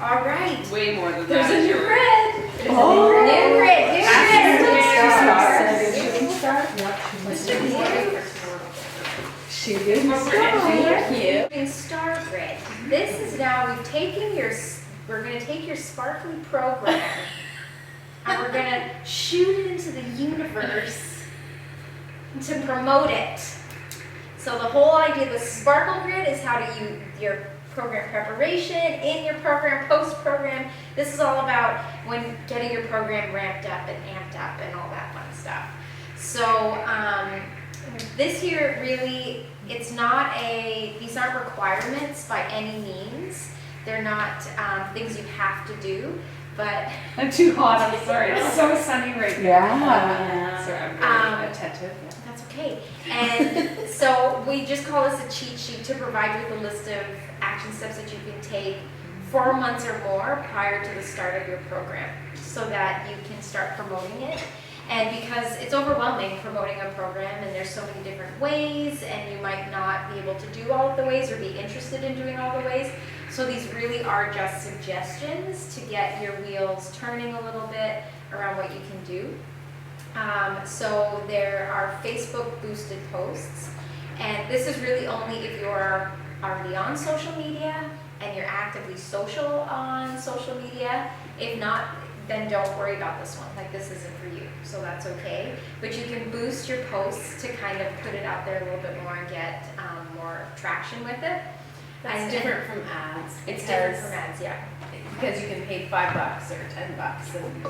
All right. Way more than There's that. a new grid. Oh. New grid. She did Thank you. In Star Grid. This is now, we're going to take your sparkly program and we're going to shoot it into the universe to promote it. So the whole idea of the Sparkle Grid is how to use your program preparation, in your program, post-program. This is all about when getting your program ramped up and amped up and all that fun stuff. So this year really, these aren't requirements by any means. They're not things you have to do, but I'm too hot, I'm sorry. It's so sunny right now. Yeah. Sorry, I'm very attentive. that's okay. And so we just call this a cheat sheet to provide you with a list of action steps that you can take 4 months or more prior to the start of your program so that you can start promoting it. And because it's overwhelming promoting a program and there's so many different ways and you might not be able to do all of the ways or be interested in doing all the ways. So these really are just suggestions to get your wheels turning a little bit around what you can do. So there are Facebook boosted posts, and this is really only if you're already on social media and you're actively social on social media. If not, then don't worry about this one. Like, this isn't for you, so that's okay. But you can boost your posts to kind of put it out there a little bit more and get more traction with it. That's different from ads. It's different from ads, yeah. Because you can pay $5 or $10 and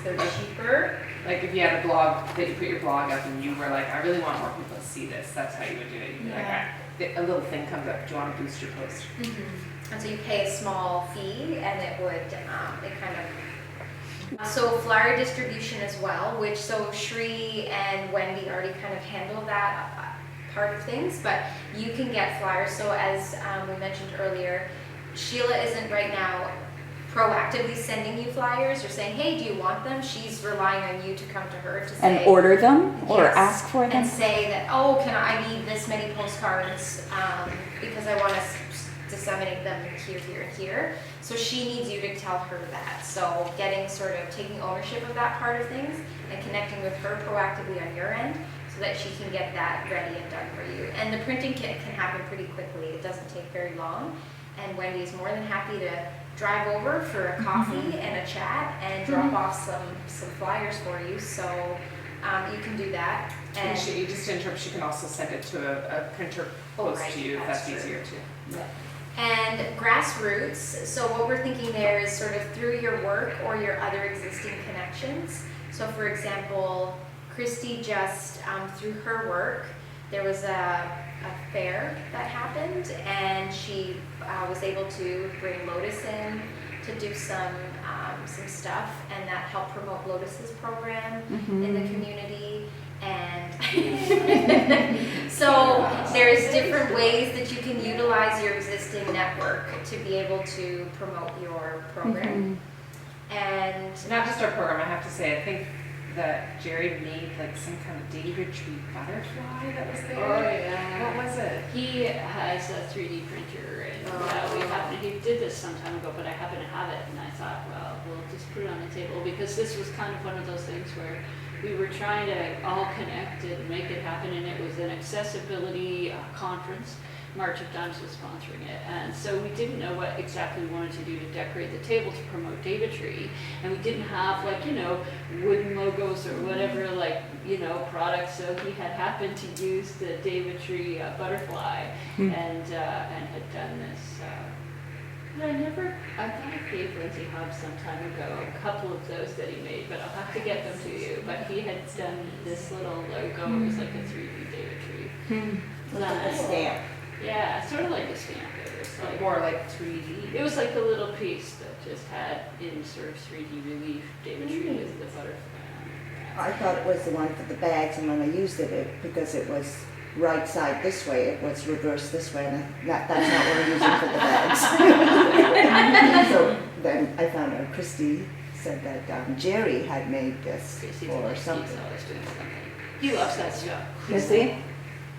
they're cheaper. Like if you had a blog, that you put your blog up and you were like, I really want more people to see this, that's how you would do it. You'd be like, a little thing comes up, do you want to boost your post? Mm-hmm. And so you pay a small fee and it would, so flyer distribution as well, which so Shri and Wendy already kind of handle that part of things, but you can get flyers. So as we mentioned earlier, Sheila isn't right now proactively sending you flyers or saying, hey, do you want them? She's relying on you to come to her to say. And order them or Yes, ask for them? and say that, oh, I need this many postcards because I want to disseminate them here, here, and here. So she needs you to tell her that. So taking ownership of that part of things and connecting with her proactively on your end so that she can get that ready and done for you. And the printing kit can happen pretty quickly. It doesn't take very long. And Wendy's more than happy to drive over for a coffee and a chat and drop off some flyers for you. So you can do that. And you just interrupt, she can also send it to a printer close to you if that's easier too. Yeah. And grassroots, so what we're thinking there is sort of through your work or your other existing connections. So for example, Christy just, through her work, there was a fair that happened and she was able to bring Lotus in to do some stuff, and that helped promote Lotus's program in the community. And so there's different ways that you can utilize your existing network to be able to promote your program. And Not just our program, I have to say, I think that Jerry made like some kind of David tree butterfly that was there. Oh, yeah. What was it? He has a 3D printer, and he did this some time ago, but I happen to have it, and I thought, well, we'll just put it on the table, because this was kind of one of those things where we were trying to all connect it and make it happen, and it was an accessibility conference. March of Dimes was sponsoring it, and so we didn't know what exactly we wanted to do to decorate the table to promote David Tree, and we didn't have wooden logos or whatever products. So he had happened to use the David Tree butterfly and had done this. I thought I gave Lindsay Hobbs some time ago a couple of those that he made, but I'll have to get them to you. But he had done this little logo. It was like a 3D David Tree. Like a stamp. Yeah, sort of like a stamp. It was like More like 3D. It was like a little piece that just had in sort of 3D relief David Tree with the butterfly. I thought it was the one for the bags, and when I used it because it was right side this way, it was reversed this way, and that's not what I'm using for the bags. So then I found out Christy said that Jerry had made this He's or always something. doing something. He loves that stuff. You see?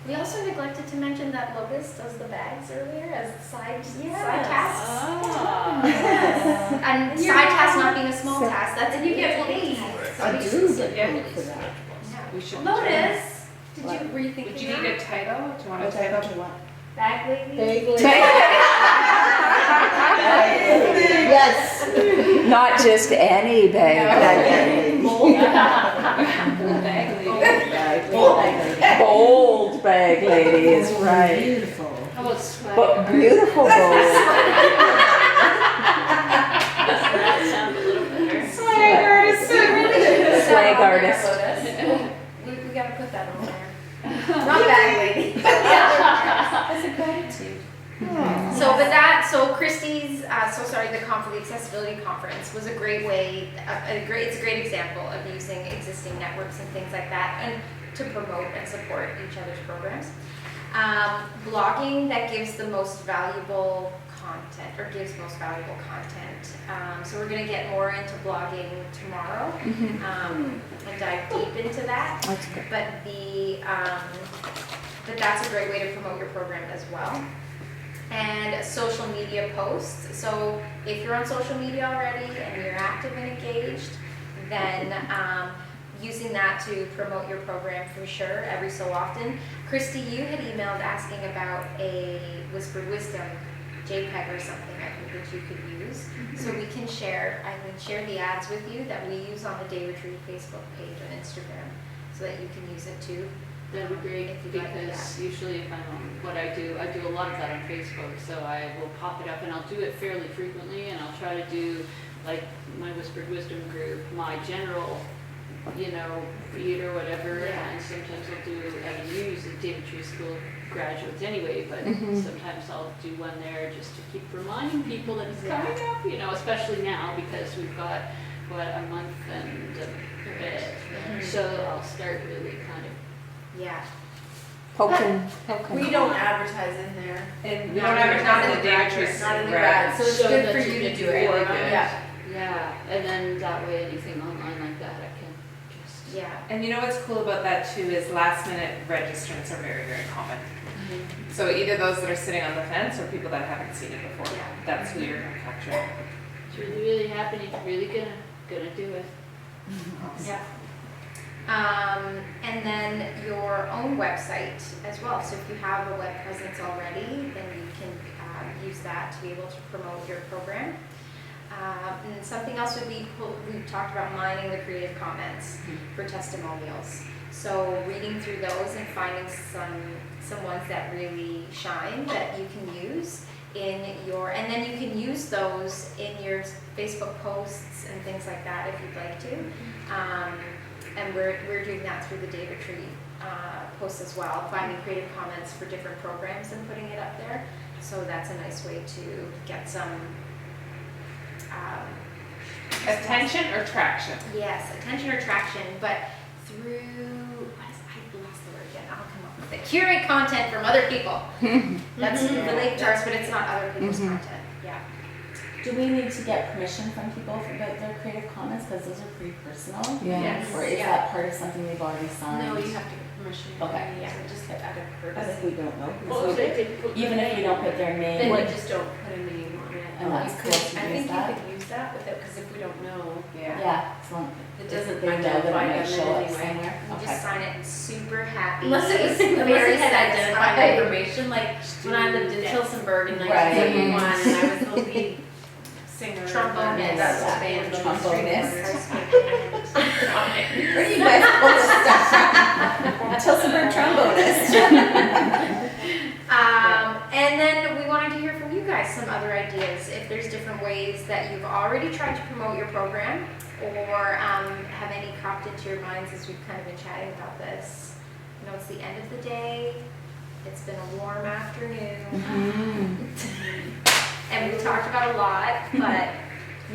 We also neglected to mention that Locust does the bags earlier as side Yes. tasks. Ah. And side task not being a small task, that's, And you get paid. I do get Yeah. paid for that. Yeah. We should. Lotus, did you What? rethink Would you need a title? Do you want a What I title? do what? bag lady? Vaguely. Yes. Not just any bag. Bold bag lady is right. Beautiful. How about swag? But beautiful bold. Does that sound a little better? Flag artist. We gotta put that on there. Not bag lady. That's a gratitude. So Christie's, the Accessibility Conference was a great way, it's a great example of using existing networks and things like that, and to promote and support each other's programs. Blogging that gives the most valuable content, or gives most valuable content. So we're gonna get more into blogging tomorrow, and dive deep into that. That's good. But that's a great way to promote your program as well. And social media posts. So if you're on social media already and you're active and engaged, then using that to promote your program for sure every so often. Christy, you had emailed asking about a Whispered Wisdom JPEG or something I think that you could use. So I can share the ads with you that we use on the Day Retreat Facebook page and Instagram so that you can use it too. That'd be great, If you'd like, because usually if I'm on what I do a lot of that on Facebook, so I will pop it up and I'll do it fairly frequently, and I'll try to do like my Whispered Wisdom group, my general, feed or whatever, Yeah. and sometimes I'll do, I use the David Tree School graduates anyway, but sometimes I'll do one there just to keep reminding people that it's coming up, especially now because we've got, a month and a bit. So I'll start really kind of Yeah. Poking. We don't advertise in there. And we don't ever not in the David Tree. Not in the grad, so it's So good that for you you can to do do it it. really good. Yeah. Yeah, and then that way anything online like that, I can just. Yeah. And you know what's cool about that too is last minute registrants are very, very common. So either those that are sitting on the fence or people that haven't seen it before. Yeah. That's who you're gonna capture. It's really, really happening, really gonna do it. Yeah. And then your own website as well. So if you have a web presence already, then you can use that to be able to promote your program. And something else would be, we've talked about mining the Creative Commons for testimonials. So reading through those and finding some ones that really shine that you can use and then you can use those in your Facebook posts and things like that if you'd like to. And we're doing that through the Day Retreat posts as well, finding Creative Commons for different programs and putting it up there. So that's a nice way to get some Attention or traction? yes, attention or traction, but through I lost the word again. I'll come up with it. Curate content from other people. That's related to ours, but it's not other people's content. Yeah. Do we need to get permission from people for their Creative Commons, because those are pretty personal? Yeah. Or is that part of something we've already signed? No, you have to get permission. Okay. Yeah, so just get out of I courtesy. think we don't know. Well, they did put Even if we don't put their Then name, you just don't put a name on it. And that's You cool could- to I use think that. you could use that with it, because if we don't know, yeah, as long it as doesn't they know that it identify might them show up anyway. somewhere. You Okay. just sign it super happy. Unless it had identified information, like when I lived in Tilsonburg in Right. 1971, and I was the lead singer. of Trombonist. That's Yeah. a band. Trombonist. Where do you guys pull this stuff from? Tilsonburg trombonist. And then we wanted to hear from you guys some other ideas. If there's different ways that you've already tried to promote your program, or have any cropped into your minds as we've kind of been chatting about this. You know, it's the end of the day. It's been a warm afternoon. And we've talked about a lot, but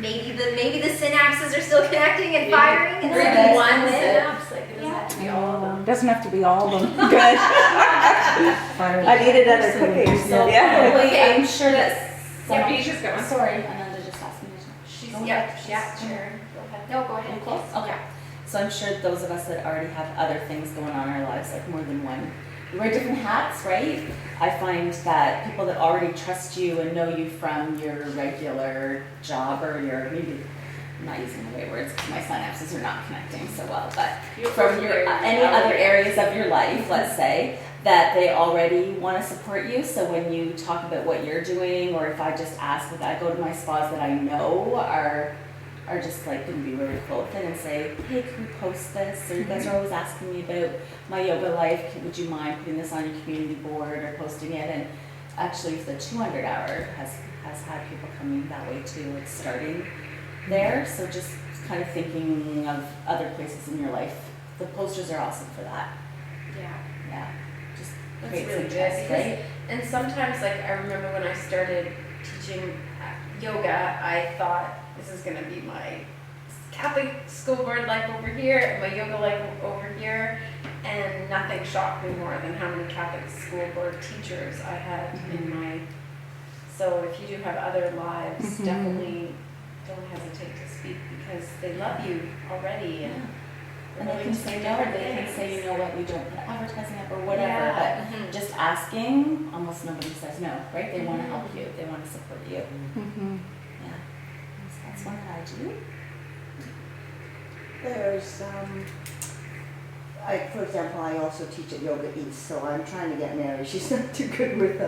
maybe the synapses are still connecting and firing. And Or even something's one coming. synapse, like it doesn't have to be all of them. Doesn't have to be all of them. Good. I needed other cookies. So Yeah. probably, I'm sure that Yeah, someone, Beatrice got one. sorry, Ananda just asked me. She's, Oh, yeah, yeah, sure. Go ahead. No, go Are ahead. you close? Okay. So I'm sure those of us that already have other things going on in our lives, like more than one wear different hats, right? I find that people that already trust you and know you from your regular job or your, maybe, I'm not using the right words because my synapses are not connecting so well, but from your, any other areas of your life, let's say, that they already want to support you. So when you talk about what you're doing, or if I just ask, like I go to my spas that I know are just like going to be really cool with it and say, hey, can we post this? Or you guys are always asking me about my yoga life. Would you mind putting this on your community board or posting it? And actually, the 200 hour has had people coming that way too. It's starting there. So just kind of thinking of other places in your life. The posters are awesome for that. Yeah. Yeah. Just That's create really some good, trust, because- right? And sometimes, like, I remember when I started teaching yoga, I thought, this is gonna be my Catholic school board life over here, and my yoga life over here, and nothing shocked me more than how many Catholic school board teachers I had in my, so if you do have other lives, definitely don't hesitate to speak, because they love you already, and And they can say no, they can say, you know what, we don't put advertising up or whatever, Yeah. but just asking, almost nobody says no, right? They want to help you, they want to support you. Yeah. So that's one that I do. There's, for example, I also teach at Yoga East, so I'm trying to get Mary. She's not too good with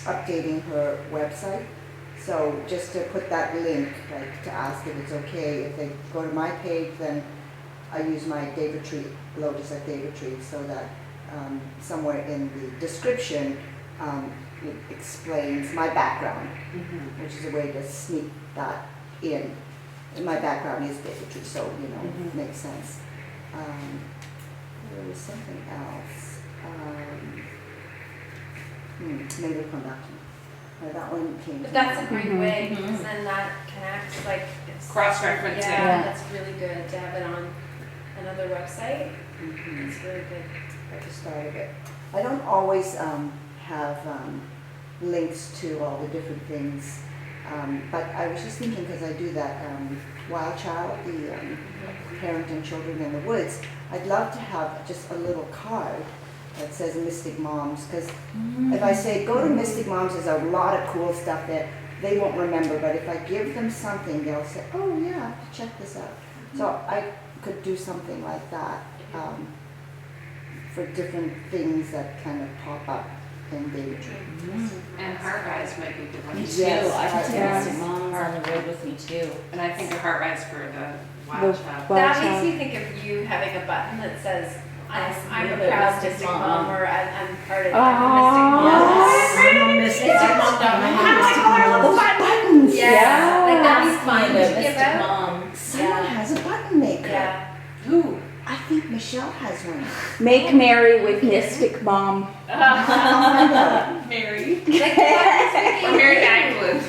updating her website. So just to put that link, like to ask if it's okay, if they go to my page, then I use my David Tree, Lotus at David Tree, so that somewhere in the description it explains my background, which is a way to sneak that in. And my background is David Tree, so you know, it makes sense. There was something else. Maybe it'll come back to me. That one came. But to that's a mind. great way, because then that connects, like, it's. Cross-referencing. Yeah, that's really good to have it on another website. Mhm. It's really good. I just started it. I don't always have links to all the different things, but I was just thinking, because I do that Wild Child, the Parent and Children in the Woods, I'd love to have just a little card that says Mystic Moms, because if I say go to Mystic Moms, there's a lot of cool stuff that they won't remember, but if I give them something, they'll say, oh yeah, I have to check this out. So I could do something like that for different things that kind of pop up in David Tree. And Heart Rise might be a good one. Me too. too, Yes, I can take yes. Mystic Moms on the road with me too. And I think a Heart Rise for the Wild The Child. Wild That Child. makes me think of you having a button that says, I'm a Mystic proud Mystic Mom. Mom, or I'm part of, Aww. I'm a Mystic Mom. How do I color all the buttons? Yeah. Like that'd be Ask fun me to about give Mystic out. Mom. Someone has a button maker. Yeah. Who? I think Michelle has one. Make merry with Mystic Mom. Mary. Like the buttons we Or gave Mary you. Magdalene.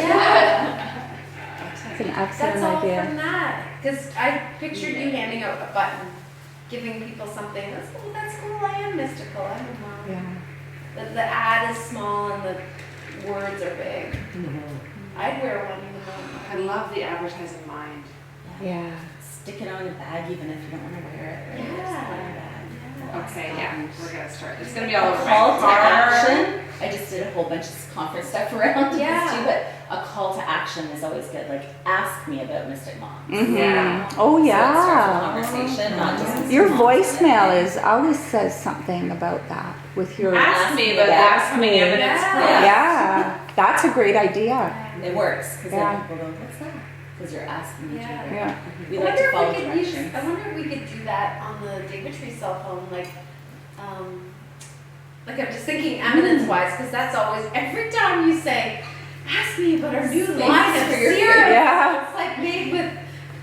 Yeah. It's an That's excellent all idea. from that. Because I pictured you handing out a button, giving people something. That's cool. That's cool. I am mystical. I'm a mom. Yeah. The ad is small and the words are big. I'd wear one even I though. love the advertising mind. Yeah. Stick it on a bag even if you don't want to wear it. Right? Yeah. Just put it in a bag. Okay, yeah, we're gonna start. It's gonna be all A over my call to car. action. I just did a whole bunch of conference stuff around Yeah. this too, but a call to action is always good. Like, ask me about Mystic Moms. Yeah. Oh, So it starts yeah. a conversation, not just Mystic Your Moms. voicemail is always says something about that with your. Ask me about Ask that coming me. evidence. Yeah. Yeah, that's a great idea. It works because Yeah. then people go, what's that? Because you're asking me to. Yeah. right? Yeah. We I like wonder to follow if we could use. directions. I wonder if we could do that on the David Tree cell phone, like I'm just thinking eminence-wise, because that's always every time you say, "Ask me about our new line of for your syrup." Yeah. It's like made with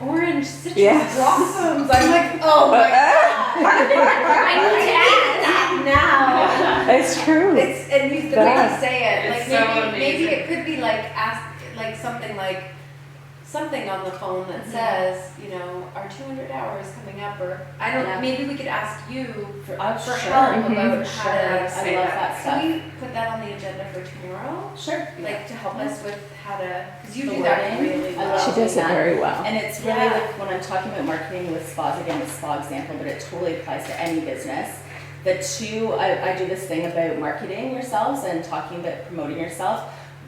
orange citrus Yes. blossoms. I'm like, oh my god, I need to add that now. It's true. It's and you the way Yeah. you say it, like It's so maybe amazing. it could be like ask like something on the phone that says, you know, our 200 hours coming up, or I don't. Yeah. Maybe we could ask you For for sure. help Mhm. about For how sure. to I say love that. that stuff. Can we put that on the agenda for tomorrow? sure. Like to help us with how to, because you The do that wording. really I well. love She does it that. very well. And it's really Yeah. like when I'm talking about marketing with spas, again, the spa example, but it totally applies to any business. I do this thing about marketing yourselves and talking about promoting yourself.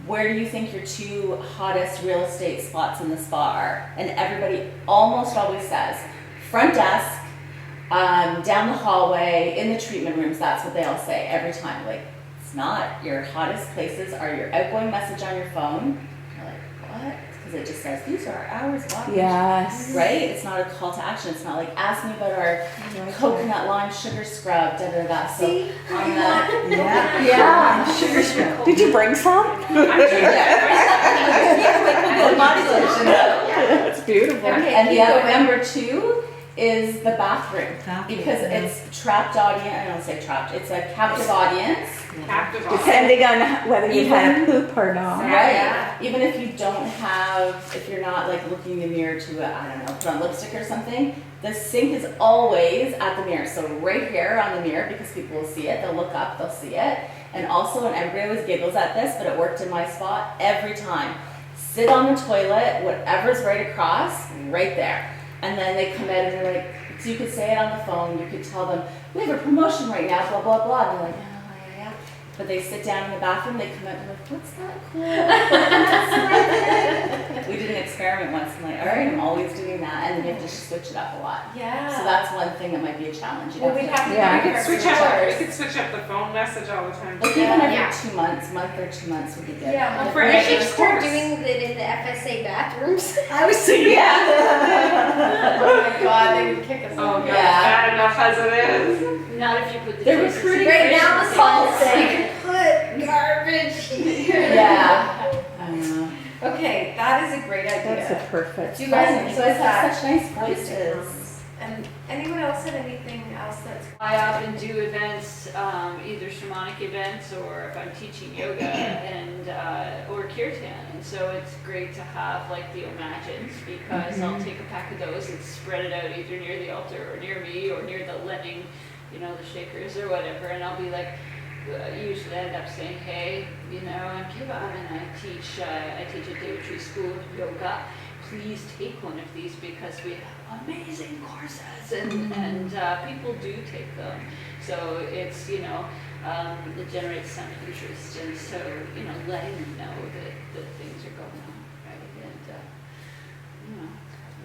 Where do you think your 2 hottest real estate spots in the spa are? And everybody almost always says front desk, down the hallway, in the treatment rooms. That's what they all say every time. Like, it's not. Your hottest places are your outgoing message on your phone. You're like, what? Because it just says, these are our hours of operation. Yes. Right? It's not a call to action. It's not like, ask me about our coconut lime sugar scrub, da da da. So See, on you the, want Yeah. Sugar scrub. Did you bring some? the body lotion. That's beautiful. Okay, And the keep other going. number 2 is the bathroom. Because it's trapped audience, I don't say trapped, it's a captive audience. Captive audience. Depending on whether you've had a poop or not. Right. Yeah. Even if you don't have, if you're not like looking in the mirror to, I don't know, put on lipstick or something, the sink is always at the mirror. So right here on the mirror, because people will see it, they'll look up, they'll see it. And also, and everybody always giggles at this, but it worked in my spot every time. Sit on the toilet, whatever's right across, right there. And then they come in and they're like, so you could say it on the phone, you could tell them, we have a promotion right now, blah, blah, blah. And they're like, oh, yeah. But they sit down in the bathroom, they come out and they're like, what's that cool? We did an experiment once, and like, all right, I'm always doing that. And then you have to switch it up a lot. Yeah. So that's one thing that might be a challenge. You Well, we'd have to Yeah. do We could switch up, we could switch up the phone message all the time. Like even every Yeah. 2 months, month or 2 months would be good. Yeah. Well, for We any should start course. doing it in the FSA bathrooms. I was thinking. Yeah. Oh my God, they would kick us Oh, out. God, Yeah. it's bad enough as it is. Not if you put the They're choices recruiting in. Right now, the False. song saying, put garbage here. Yeah. I don't know. Okay, that is a great That's idea. a perfect. Do you guys Fun. think So it's that? such nice voices. And anyone else have anything else that's? I often do events, either shamanic events or if I'm teaching yoga and or kirtan. And so it's great to have like the imagines because I'll take a pack of those and spread it out either near the altar or near me or near the lending, the shakers or whatever. And I'll be like, usually I end up saying, hey, I'm Kiva and I teach at David Tree School of Yoga. Please take one of these because we have amazing courses and people do take them. So it's, it generates some interest and so, letting them know that things are going on, right? And,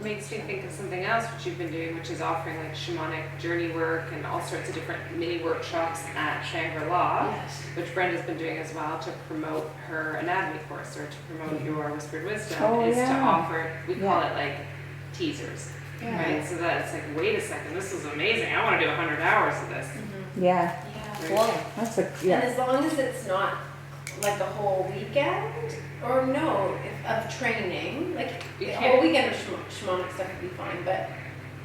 Makes me think of something else which you've been doing, which is offering like shamanic journey work and all sorts of different mini workshops at Shangri-La, yes. which Brenda's been doing as well to promote her anatomy course or to promote your whispered wisdom, Oh, is to yeah. offer, we call Yeah. it like teasers, Yeah. right? So that it's like, wait a second, this is amazing, I wanna do 100 hours of this. Yeah, Yeah. Cool. that's a, And yeah. as long as it's not like a whole weekend, or no, of training, like You the can't- whole weekend of shamanic stuff would be fine, but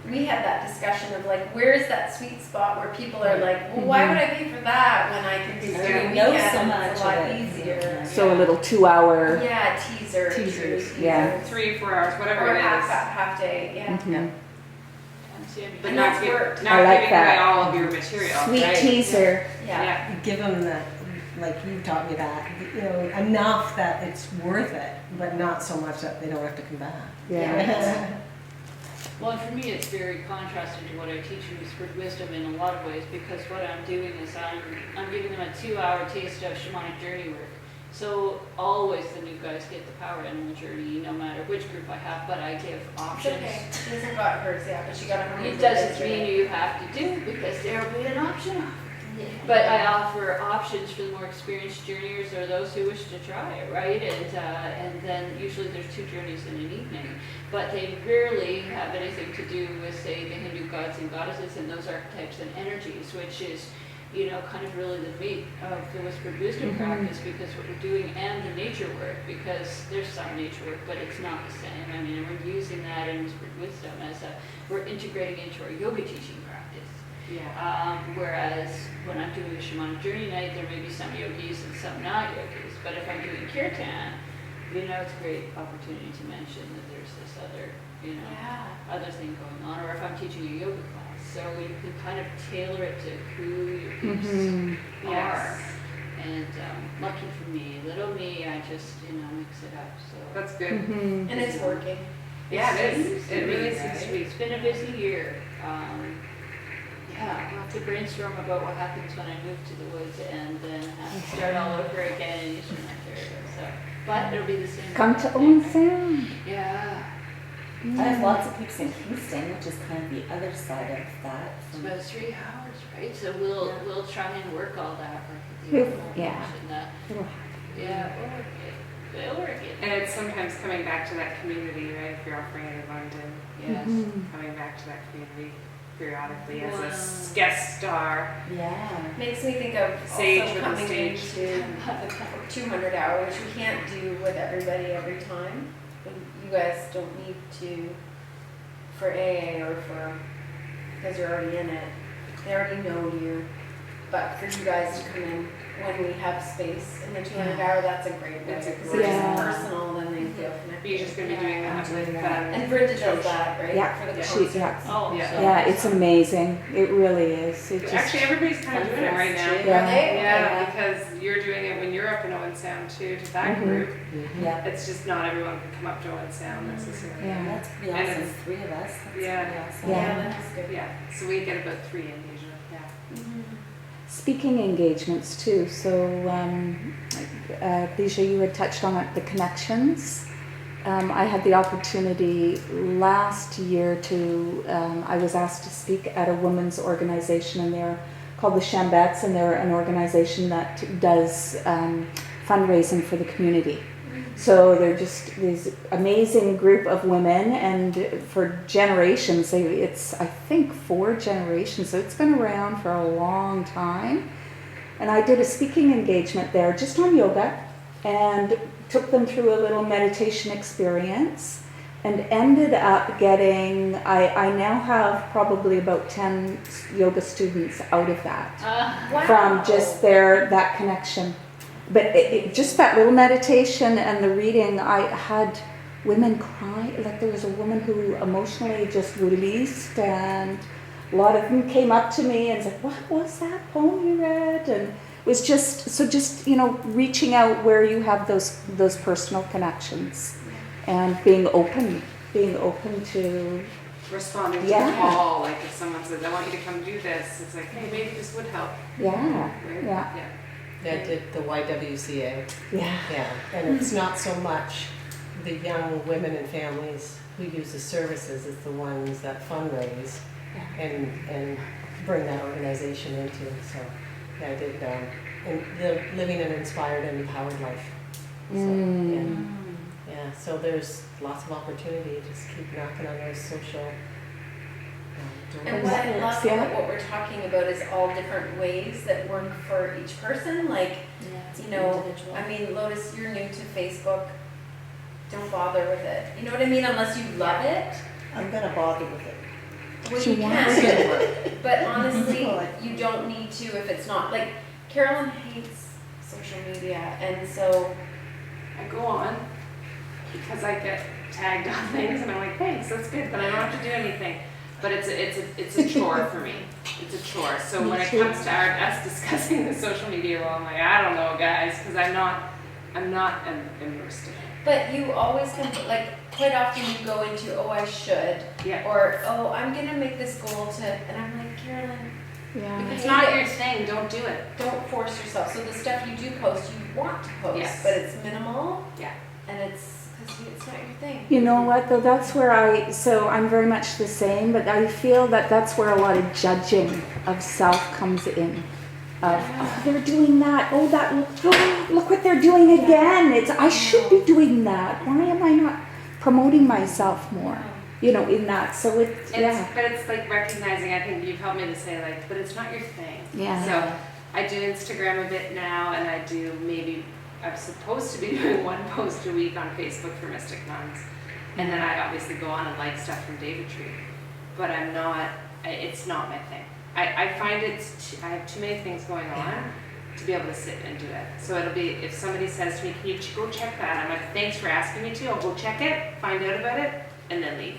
we had that discussion of like, where is that sweet spot where people are like, well, why would I pay for that when I can just do a I weekend, know so it's a much lot of it. easier. So a little 2-hour. Yeah, teaser. Teasers. Yeah. 3, 4 hours, whatever Or it half, is. half day, yeah. Mhm. But And not that's give, worked. not I like giving away that. all of your material, Sweet right? teaser. Yeah. Yeah. Give them that, like you taught me that, enough that it's worth it, but not so much that they don't have to come back. Yeah. Well, for me, it's very contrasting to what I teach in Whispered Wisdom in a lot of ways, because what I'm doing is I'm giving them a 2-hour taste of shamanic journey work. So always the new guys get the power animal journey, no matter which group I have, but I give It's options. okay. She hasn't got hers yet, but she got her. It doesn't mean you have to do it because there will be an option. But I offer options for the more experienced journeyers or those who wish to try it, right? And then usually there's 2 journeys in an evening. But they rarely have anything to do with, say, the Hindu gods and goddesses and those archetypes and energies, which is, kind of really the meat of the Whispered Wisdom practice, because what we're doing, and the nature work, because there's some nature work, but it's not the same. I mean, we're using that in Whispered Wisdom we're integrating into our yoga teaching practice. Yeah. Whereas when I'm doing a shamanic journey night, there may be some yogis and some not yogis. But if I'm doing kirtan, it's a great opportunity to mention that there's this other, Yeah. other thing going on. Or if I'm teaching a yoga class, so you can kind of tailor it to who your groups Mhm. are. Yes. And lucky for me, little me, I just, mix it up, so. That's good. Mhm. And it's working. Yeah, it is. It really seems seems to be. It's been a busy year. Yeah, I'll have to brainstorm about what happens when I move to the woods and then have to start all over again in Eastern Ontario, so. But it'll be the same. Come to Owen Sound. Yeah, I have lots of peeps in Kingston, which is kind of the other side of that. it's about 3 hours, right? So we'll try and work all that, like, Yeah. the whole Yeah. and yeah, we'll work it. We'll work it. And it's sometimes coming back to that community, right? If you're offering it in London, Yes. Mhm. coming back to that community periodically as a Wow. guest star. Yeah. Makes me think of Sage also with the coming stage. into the 200 hour, which we can't do with everybody every time. And you guys don't need to for AA or for, because you're already in it. They already know you. But for you guys to come in when we have space in the 200 hour, that's a great way. That's a Because great it's way. personal, then they feel connected. You're just gonna be doing that with And Brenda does that, right? Yeah, For the she- concerts. yeah. Oh, Yeah. so- Yeah, it's amazing. It really is. It just, Actually, everybody's kind of doing it right now. Yeah. Are they? Yeah, because you're doing it when you're up in Owen Sound too, to that Mhm. group. Yeah. It's just not everyone can come up to Owen Sound necessarily. Yeah. That's pretty And awesome. it's- 3 of us. That's Yeah. pretty awesome. Yeah. That's good. Yeah, so we get about 3 in usually, yeah. speaking engagements too. So, Bijou, you had touched on it, the connections. I had the opportunity last year I was asked to speak at a women's organization, and they're called the Chambettes, and they're an organization that does fundraising for the community. So they're just this amazing group of women, and for generations, it's I think 4 generations, so it's been around for a long time. And I did a speaking engagement there just on yoga, and took them through a little meditation experience, and ended up getting, I now have probably about 10 yoga students out of that. Wow. From just that connection. But just that little meditation and the reading, I had women cry. Like there was a woman who emotionally just released, and a lot of them came up to me and said, "What was that poem you read?" And it was just reaching out where you have those personal connections, and being open to Responding to Yeah. the call, like if someone says, I want you to come do this, it's like, hey, maybe this would help. yeah. Right? Yeah. I did the YWCA, Yeah. and it's not so much the young women and families who use the services, it's the ones that fundraise and bring that organization into. So, I did the Living an Inspired and Empowered Life. So, yeah, so there's lots of opportunity. Just keep knocking on those social And doors. what I love Yeah. about what we're talking about is all different ways that work for each person. Like, Individual. I mean, Lotus, you're new to Facebook. Don't bother with it. You know what I mean? Unless you love it. I'm gonna bother with it. Well, She you wants can. But honestly, you don't need to if it's not. Like, Carolyn hates social media, and so I go on because I get tagged on things and I'm like, thanks, that's good, but I don't have to do anything. But it's a chore for me. It's a chore. So when it comes to us discussing the social media role, I'm like, I don't know, guys, because I'm not immersed in it. But you always can, like, quite often you go into, oh, I should, Yeah. or, oh, I'm gonna make this goal to, and I'm like, Carolyn, Yeah. If it's not your thing, don't do it. don't force yourself. So the stuff you do post, you want to post, Yes. but it's minimal, Yeah. and it's, because it's not your thing. You know what though, that's where I'm very much the same, but I feel that's where a lot of judging of self comes in. Oh, they're doing that, look what they're doing again, I should be doing that, why am I not promoting myself more, in that, so But it's like recognizing, I think you've helped me to say like, but it's not your thing. Yeah. So I do Instagram a bit now, and I do I'm supposed to be doing 1 post a week on Facebook for Mystic Nuns. And then I obviously go on and like stuff from David Tree. But it's not my thing. I find I have too many things going on to be able to sit and do it. So it'll be, if somebody says to me, can you go check that? I'm like, thanks for asking me to, I'll go check it, find out about it, and then leave.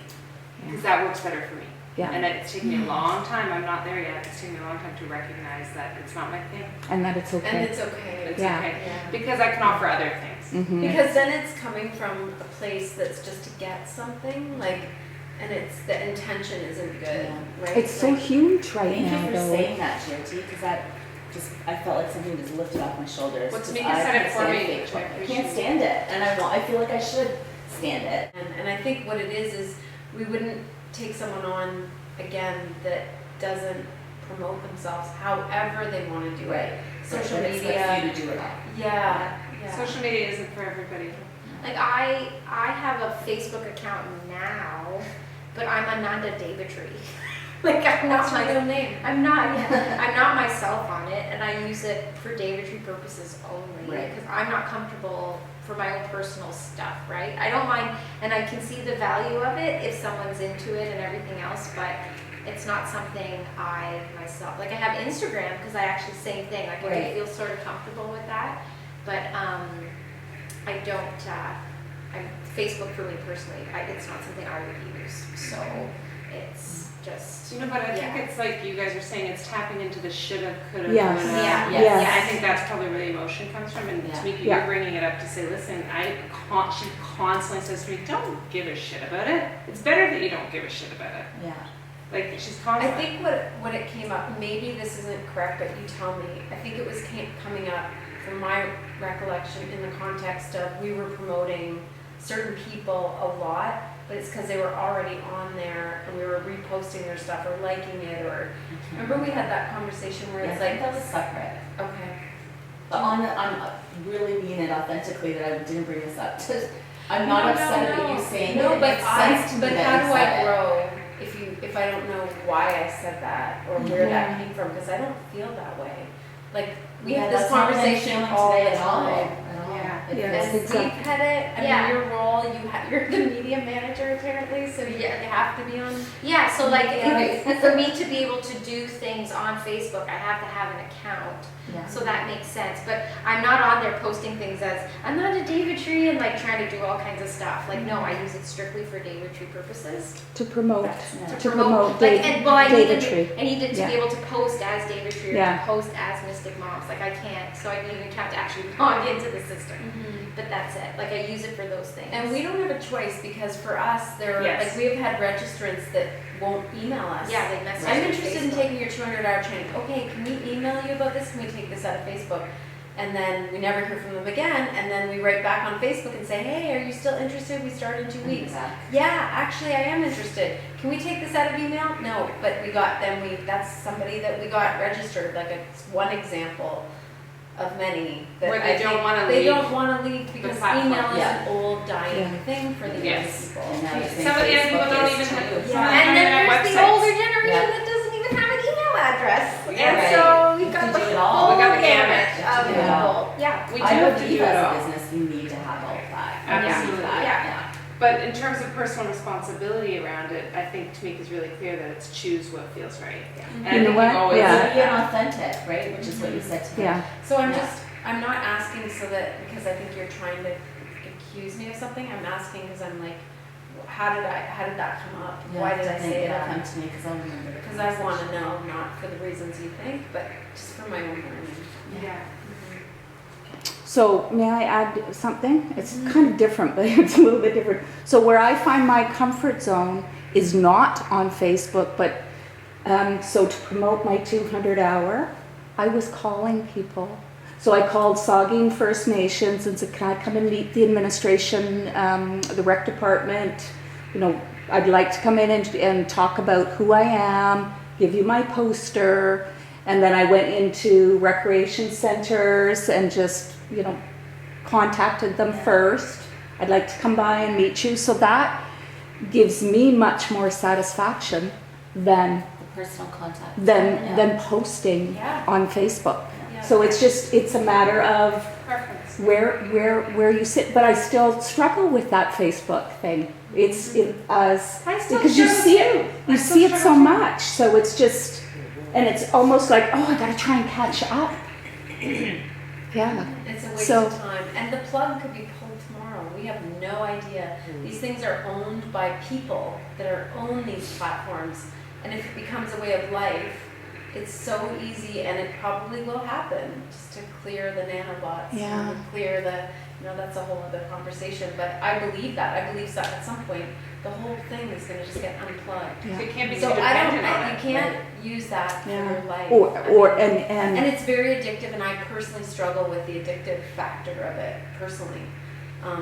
Because that works better for me. Yeah. And it's taken me a long time, I'm not there yet, it's taken me a long time to recognize that it's not my thing. And that it's And okay. it's okay. It's Yeah. okay. Yeah. Because I can offer other things. Mhm. Because then it's coming from a place that's just to get something, like, and it's, the intention isn't good, Yeah. right? It's so Like, huge right Thank now, you for though. saying that, JT, because that just, I felt like something just lifted off my shoulders. Well, 'cause Tamika I said it can't for stand me, Facebook. which I I can't appreciate. stand it, and I feel like I should stand it. And I think what it is we wouldn't take someone on again that doesn't promote themselves however they want to do it. Social But media. expect you to do it all. Yeah, yeah. Social media isn't for everybody. Like I have a Facebook account now, but I'm Ananda Davidtree. Like I'm not That's my my real name. I'm not myself on it, and I use it for Davidtree purposes only Right. because I'm not comfortable for my own personal stuff, right? I don't mind, and I can see the value of it if someone's into it and everything else, but it's not something I myself like. I have Instagram because I actually same thing. Like I Right. feel sort of comfortable with that, but I don't. Facebook for me personally, it's not something I would use. So it's just. You know, but I think Yeah. it's like you guys are saying, it's tapping into the shoulda, coulda, Yes. woulda. Yeah. Yes. Yeah, I think that's probably where the emotion comes from, and Yeah. Tamika, Yeah. you're bringing it up to say, listen, she constantly says to me, don't give a shit about it. It's better that you don't give a shit about it. Yeah. Like, she's I constantly. think what it came up, maybe this isn't correct, but you tell me. I think it was coming up from my recollection in the context of we were promoting certain people a lot, but it's because they were already on there and we were reposting their stuff or liking it or. Remember we had that conversation where Yeah, it's I think like, that was separate. okay, But I'm really mean it authentically that I didn't bring this up. I'm No, not no, upset no. at you saying no, it. but It makes sense to me but that how you do said I it. grow if I don't know why I said that or where that came from? Because I don't feel that way. Like we Yeah, have this that's not what I'm conversation feeling all today the at all. time. At all. Yeah. It Yeah. feels- And Exactly. we've had it. I Yeah. mean, your role, you're the media manager apparently, so you have to be on. Yeah, so like Yeah. for me to be able to do things on Facebook, I have to have an account. Yeah. So that makes sense. But I'm not on there posting things as I'm not a Davidtree and like trying to do all kinds of stuff. Like no, I use it strictly for Davidtree purposes. To promote. Yeah. To promote like and well I Davidtree. needed to Yeah. be able to post as Davidtree or Yeah. to post as Mystic Moms. Like I can't, so I need an account to actually log into the system. But that's it. Like I use it for those things. And we don't have a choice because for us, Yes. like we've had registrants that won't email us. yeah, they message I'm me on interested in Facebook. taking your 200-hour training. Okay, can we email you about this? Can we take this out of Facebook? And then we never hear from them again. And then we write back on Facebook and say, hey, are you still interested? We start in 2 weeks. Exactly. Yeah, actually, I am interested. Can we take this out of email? No, but we got them. That's somebody that we got registered. Like it's one example of many that Where they I don't think wanna they leave don't want to leave because platform. email is Yeah. an old dying Yeah. thing for these Yes. people. And now you're saying Some of the young people Facebook don't is even too. have. Yeah. some And then don't there's even the have older websites. generation Yeah. that doesn't even have an email address. Yeah, And right. so we've You got can the do it all. whole We got the gamut gamut. of Yeah. people. Yeah. We do I have to believe do it as a all. business, you need to have all of that. Absolutely. Yeah. But in terms of personal responsibility around it, I think Tamika's really clear that it's choose what feels right. And I You know think what? you've always Yeah. said Be that. authentic, right? Which is what you said to me. Yeah. So Yeah. I'm not asking so that, because I think you're trying to accuse me of something, I'm asking because I'm like, how did that come up? You'll Why have did to I think say it'll that? come to me because I'll remember the Because I want to conversation. know, not for the reasons you think, but just for my own learning. Yeah. So may I add something? It's kind of different, but it's a little bit different. So where I find my comfort zone is not on Facebook, but so to promote my 200 hour, I was calling people. So I called Saugeen First Nations and said, can I come and meet the administration, the rec department? You know, I'd like to come in and talk about who I am, give you my poster. And then I went into recreation centers and just, you know, contacted them first. I'd like to come by and meet you. So that gives me much more satisfaction than The personal contact. Yeah. than posting Yeah. on Facebook. Yeah. So it's a matter of Preference. where you sit. But I still struggle with that Facebook thing. It's I still because you struggle see too. it, I you still see it so struggle too. much. So it's just, and it's almost like, oh, I gotta try and catch up. Yeah. It's a waste So- of time. And the plug could be pulled tomorrow. We have no idea. These things are owned by people that own these platforms. And if it becomes a way of life, it's so easy, and it probably will happen, just to clear the nanobots, Yeah. to clear the, that's a whole other conversation, but I believe that. I believe that at some point, the whole thing is gonna just get unplugged. Yeah. So you can't be too So dependent on you it. can't use that for Yeah. your life. And And it's very addictive, and I personally struggle with the addictive factor of it, personally.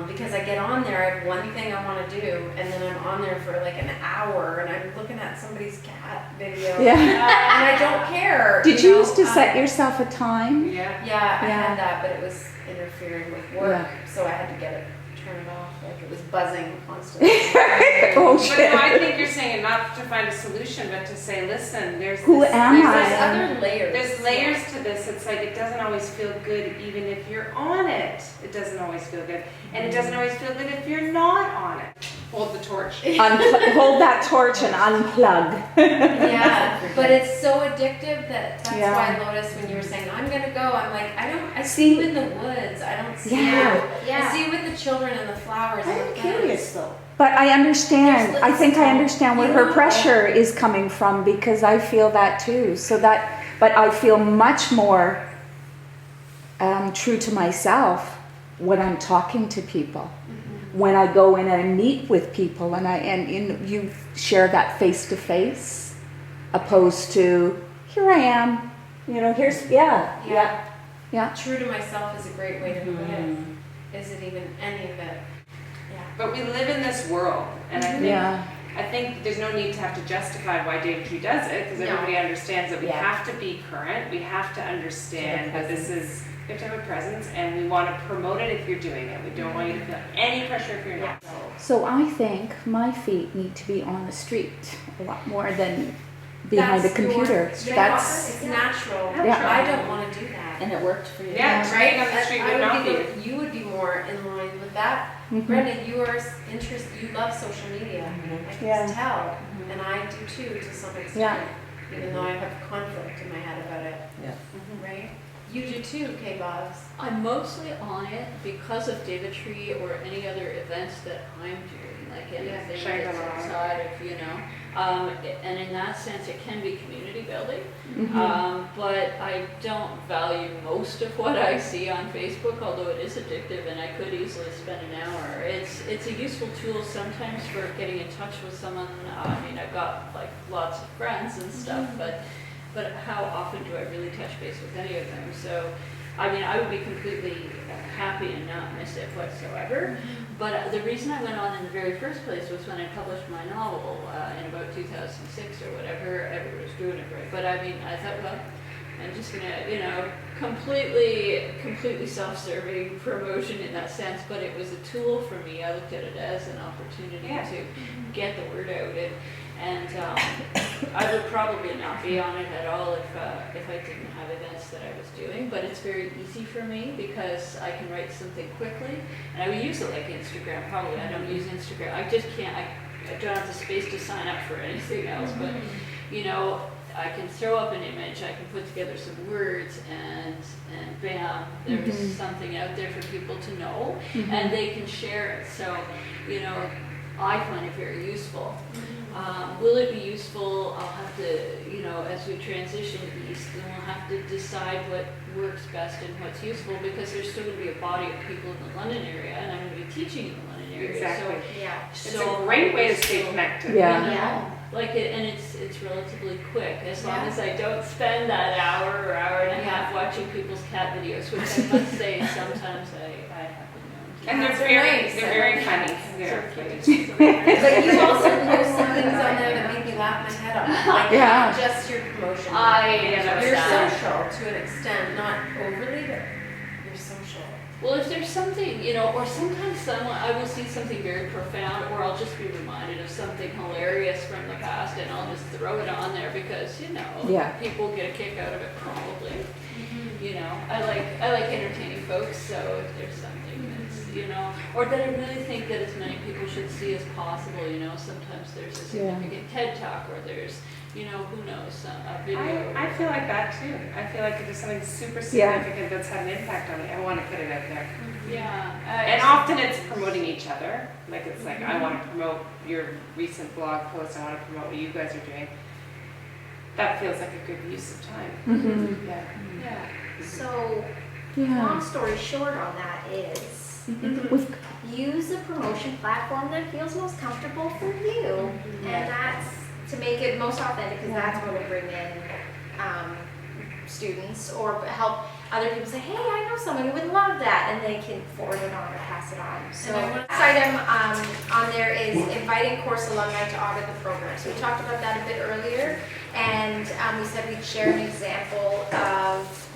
Because I get on there, I have one thing I want to do, and then I'm on there for like an hour, and I'm looking at somebody's cat video, yeah. and I don't care. Did you know? used to set yourself a time? Yeah. Yeah, I Yeah. had that, but it was interfering with work, so I had to get it turned off. Like it was buzzing constantly. Oh But shit. no, I think you're saying it not to find a solution, but to say, listen, there's Who this, am there's I? this There's other other layers. There's layers to this. It's like it doesn't always feel good even if you're on it. It doesn't always feel good. And it doesn't always feel good if you're not on it. Hold the torch. Hold that torch and unplug. Yeah, but it's so addictive that's Yeah. why, Lotus, when you were saying I'm gonna go, I'm like, I See- see you in the woods. I don't see Yeah. you. I see you with the children and the flowers. and I'm the plants. curious though. But I understand. There's I think I little- understand where her pressure is coming from, because I feel that too. But I feel much more true to myself when I'm talking to people. When I go in and meet with people, and you share that face to face, opposed to here I am, here's yeah. True to myself is a great way to put it. Is it even any of it? Yeah. But we live in this world, and I think Yeah. I think there's no need to have to justify why David Tree does it, because No. everybody understands that we Yeah. have to be current. We have to understand that this is, we have to have a presence, and we want to promote it if you're doing it. We don't want you to feel any pressure if you're not. So I think my feet need to be on the street a lot more than behind That's a computer. It's That's natural. Yeah. I don't want to do that. And it worked for you. Yeah, Right? right on the street I would not would be. be, you would be more in line with that. Mhm. Brenda, you are interested, you love social media. I can Yeah. tell, and I do too, to some extent. Even though I have conflict in my head about it. Yeah. Right? You do too, K-Bobs. I'm mostly on it because of David Tree or any other events that I'm doing, like anything Shangri-La. that's outside of, and in that sense, it can be community building. Mhm. But I don't value most of what I see on Facebook, although it is addictive and I could easily spend an hour. It's a useful tool sometimes for getting in touch with someone. I've got like lots of friends and stuff, but how often do I really touch base with any of them? So, I would be completely happy and not miss it whatsoever. But the reason I went on in the very first place was when I published my novel in about 2006 or whatever. Everybody was doing it right. But I thought, well, I'm just gonna, completely self-serving promotion in that sense. But it was a tool for me. I looked at it as an opportunity to get the word out. And I would probably not be on it at all if I didn't have events that I was doing. But it's very easy for me because I can write something quickly, and I would use it like Instagram. Probably I don't use Instagram. I just can't. I don't have the space to sign up for anything else. But I can throw up an image. I can put together some words, and bam, there's something out there for people to know, and they can share it. So I find it very useful. Will it be useful? I'll have to, as we transition east, then we'll have to decide what works best and what's useful, because there's still going to be a body of people in the London area, and I'm going to be teaching in the London area. Exactly. Yeah. It's a great way to stay connected. Yeah. And it's relatively quick, as long as I don't spend that hour or hour and a half watching people's cat videos, which I must say sometimes I have been known to. And they're Cats are very, nice. they're very funny. They're cute. But you also post some things on there that make me laugh my head off. Like Yeah. not just your promotion. I You're understand. social to an extent, not overly, but you're social. Well, if there's something, or sometimes I will see something very profound, or I'll just be reminded of something hilarious from the past, and I'll just throw it on there because, Yeah. people get a kick out of it probably. I like entertaining folks, so if there's something that's, or that I really think that as many people should see as possible, sometimes there's a significant TED Talk, or there's, who knows, a video. I feel like that too. I feel like if there's something super significant that's had an impact on me, I want to put it out there. Yeah. And often it's promoting each other. Like it's like, I want to promote your recent blog post. I want to promote what you guys are doing. that feels like a good use of time. Mhm. Yeah. Yeah. So, Yeah. long story short on that is, With use a promotion platform that feels most comfortable for you. And that's to make it most authentic, because that's where we bring in students or help other people say, hey, I know someone who would love that, and they can forward it on or pass it on. So And I next item on there is inviting course alumni to audit the program. So we talked about that a bit earlier, and we said we'd share an example of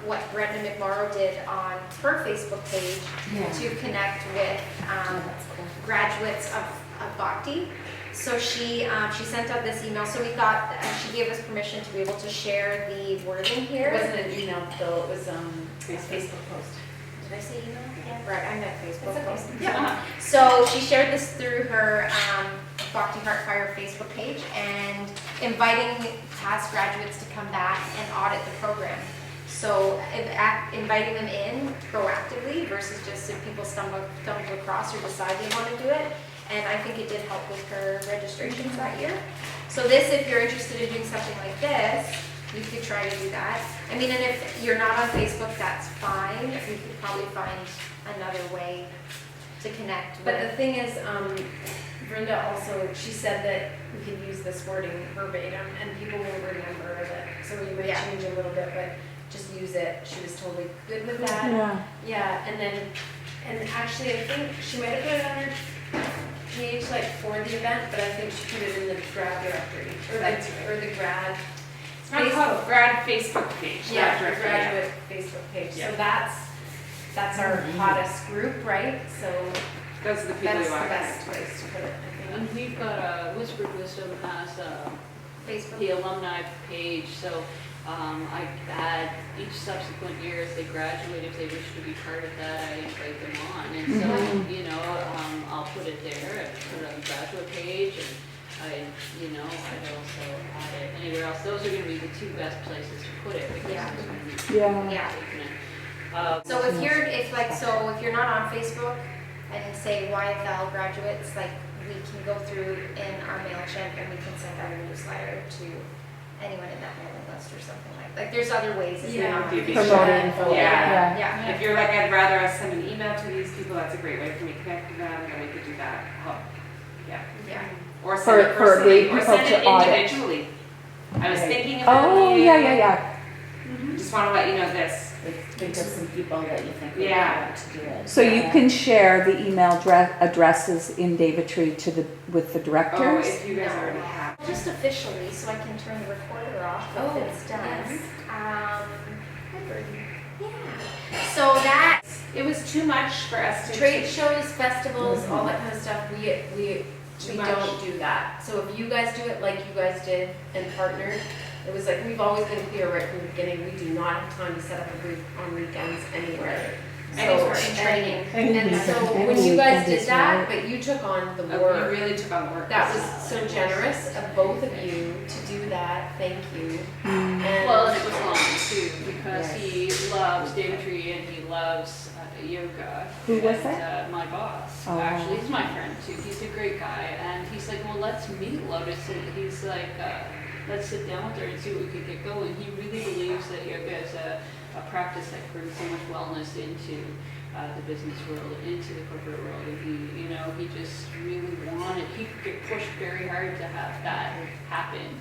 what Brenda McMorrow did on her Facebook page to connect with graduates of Bhakti. So she sent out this email. So we thought she gave us permission to be able to share the wording here. It wasn't an email, Bill, it was a Facebook post. Did I say email? Yeah. Right, I meant Facebook It's post. okay. Yeah. So she shared this through her Bhakti Heartfire Facebook page and inviting past graduates to come back and audit the program. So inviting them in proactively versus just if people stumble across or decide they want to do it. And I think it did help with her registrations that year. So this, if you're interested in doing something like this, you could try to do that. I mean, and if you're not on Facebook, that's fine. You could probably find another way to connect with. But the thing is, Brenda also, she said that we could use this wording verbatim and people will remember it. So we might change a little bit, but just use it. She was totally good with that. Yeah. Yeah, and actually I think she might have put it on her page like for the event, but I think she put it in the grad directory or the grad. It's not called grad Facebook page. Yeah, grad the directory, yeah. graduate Facebook page. Yeah. So that's our hottest group, right? So Those are the people that's you the want to best connect with. place to put it, I think. And we've got a Whispered Wisdom has Facebook. the alumni page, so I add each subsequent year as they graduate, if they wish to be part of that, I invite them on. And so, I'll put it there, I put it on the graduate page, and I'd also add it anywhere else. Those are gonna be the two best places to put it, because Yeah. it's gonna be Yeah. taken in. So if you're not on Facebook and say YFL graduates, like we can go through in our MailChimp and we can send out a newsletter to anyone in that mailing list or something like there's other ways. If you're not on Yeah. Facebook. Promoting. Yeah. Yeah. If you're like, I'd rather us send an email to these people, that's a great way for me to connect with them, then we could do that. Yeah. Or send it For the personally, or people send to it audit. individually. I was thinking about Oh, you. yeah. Just want to let you know this. Think of some people that you think would Yeah. want to do it. So you can share the email addresses in Davidtree with the Oh, directors? if you guys already have. Just officially, so I can turn the recorder off Oh, if it's done. yes. Yeah. So that It was too much for us to. Trade shows, festivals, all that kind of stuff, we much. don't do that. So if you guys do it like you guys did and partnered, it was like, we've always been clear right from the beginning, we do not have time to set up a booth on weekends anywhere. Any So, sort of training. And so when you guys did that, but you took on the We work. really took on the work. That was so generous of both of you to do that, thank you. And Well, and it was long too, because Yes. he loves Davidtree and he loves yoga. Who was And, that? my boss, Oh. actually, he's my friend too, he's a great guy, and he's like, well, let's meet Lotus, and he's like, let's sit down with her and see what we could get going. He really believes that yoga is a practice that brings so much wellness into the business world, into the corporate world, and he just really wanted, he pushed very hard to have that happen,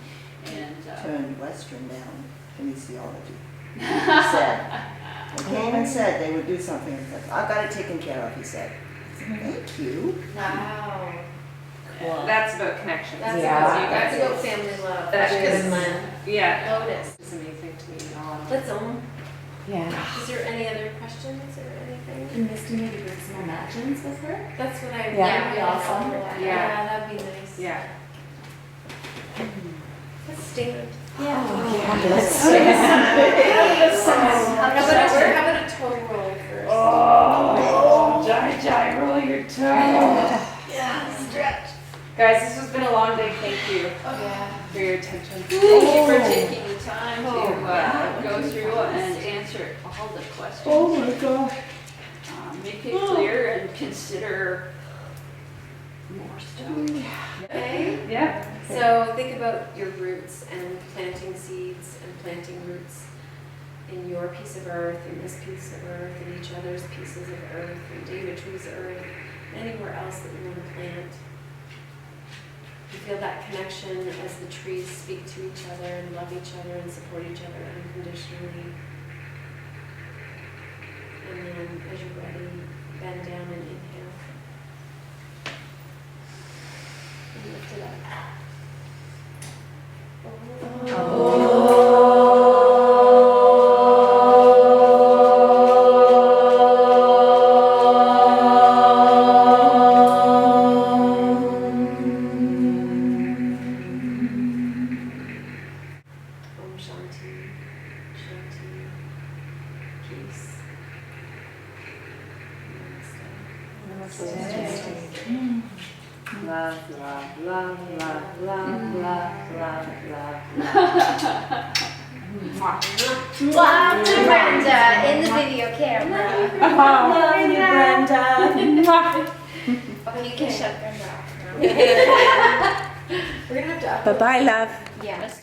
and Turned Western down, kinesiology. He said, they came and said they would do something, and said, I've got it taken care of, he said. Thank you. wow, Cool. That's about connections. that's Yeah. that's about family love. That Because is- Yeah. Lotus. It's amazing to me. Let's Yeah. is there any other questions or anything? Can Misty maybe bring some imagines with her? That's what I, Yeah. yeah, That'd be awesome. Yeah, that'd be nice. Yeah. Let's stand. Let's How about a toe roll first? Oh, Jai, roll your toe. Yeah, stretch. Guys, this has been a long day. Thank you Yeah. for your attention. thank you for taking the time Oh, to go through and answer all the questions. my gosh. Make it clear and consider more stuff. Okay. Yeah. So think about your roots and planting seeds and planting roots in your piece of earth, in this piece of earth, in each other's pieces of earth, in David Tree's earth, anywhere else that you want to plant. You feel that connection as the trees speak to each other and love each other and support each other unconditionally. And then as you're ready, bend down and inhale. And lift it up. Om Shanti, Shanti, peace. Namaste. Love, love, love, love, love, love, love, love. Love to Brenda in the video camera. Love you, Brenda. Okay, you can shut Brenda off now. We're gonna have to up. Bye-bye, love. Yeah.